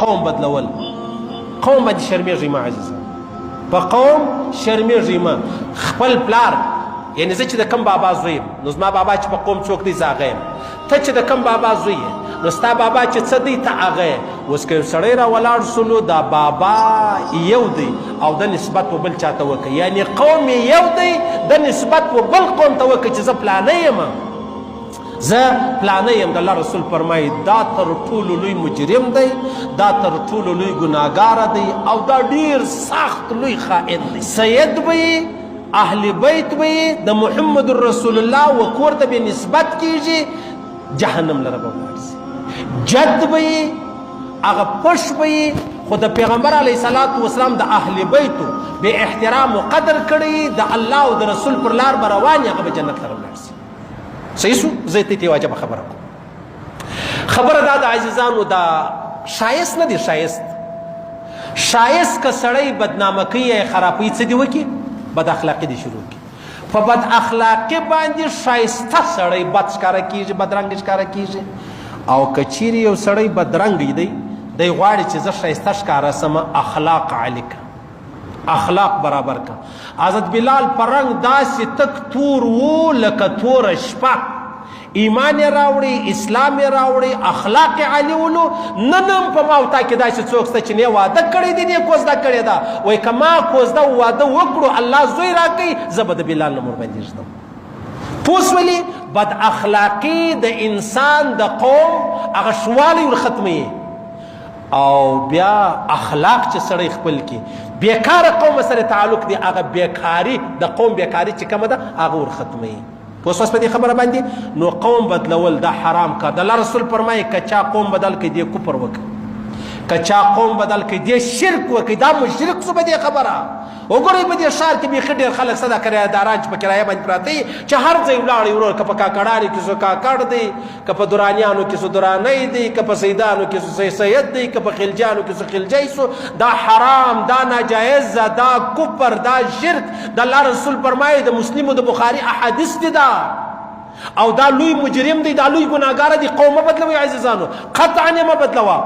قوم بدلول قوم باندې شرمېږئ ما عزیزان په قوم شرمېږئ ما خپل پلار یعنې زه چې د کم بابا زوی یم نو زما بابا چې په قوم څوک دی زه هغه یم ته چې د کم بابا زوی یې نو ستا بابا چې څه دی ته هغه یې اوس که یو سړی راولاړ سو نو دا بابا یو دی او د نسبت و بل چاته وکړي یعنې قوم یې یو دی د نسبت و بل قوم ته وکړي چې زه پلانه یم زه پلانه یم د الله رسول فرمایي دا تر ټولو لوی مجرم دی دا تر ټولو لوی ګناهګاره دی او دا ډیر سخت لوی خائن دی سید به اهل بیت به د محمد رسول الله و کور ته به نسبت کیږي جهنم لره به ولاړ سي جد به هغه پش به خو د پیغمبر علیه صلات وسلام د اهل بیتو به احترام و قدر کړي د الله او د رسول پر لار به روان هغه به جنت لره ولاړ سي صحیح سو زه ته واجب خبره کوم خبره دا د عزیزانو دا شایست نه دی شایست که سړی بدنامه کوي خرابوي څه دی وکړي بد اخلاقي دی شروع کی په بد اخلاقي باندې شایسته سړی بد ښکاره کیږي بدرنګ ښکاره کیږي او که چیرې یو سړی بدرنګ دی غواړي چې زه شایسته ښکاره سم اخلاق عالي که اخلاق برابر کا حضرت بلال پر رنګ داسې تک تور و لکه توره شپه ایمان یې راوړي اسلام یې راوړي اخلاق یې عالي ولو نن هم په ماوتا کې داسې څوک شته چې نه واده کړی دی نه کوزده کړې ده وایي که ما کوزده واده وکړو الله زوی راکوي زه به د بلال نه ورباندې ږدم پوه سولې بد اخلاقي د انسان د قوم هغه شوالی ورختموي او بیا اخلاق چې سړی خپل کی بیکاره قوم سره تعلق دی هغه بیکاری د قوم بیکاری چې کومه ده هغه ورختموي پوه شوس په دې خبره باندې نو قوم بدلول دا حرام کار د الله رسول فرمایي که چا قوم بدل کړي دی کفر وکړي که چا قوم بدل کړي دی شرک وکړي دا مشرک شو په دې خبره وګورئ په دې ښار کې بیخي ډېر خلک څه ده کرایهداران چې په کرایه باندې پراته وي چې هر ځای ولاړ ورور که په کاکړانو کې څو کاکړ دی که په درانیانو کې څو درانی دی که په سیدانو کې څو سید دی که په خلجیانو کې څو خلجی سو دا حرام دا ناجایز دا کفر دا شرک د الله رسول فرمایي د مسلم د بخاري احادیث دي دا او دا لوی مجرم دی دا لوی ګناهګار دی قوم بدلوي عزیزانو قطعا ما بدلوا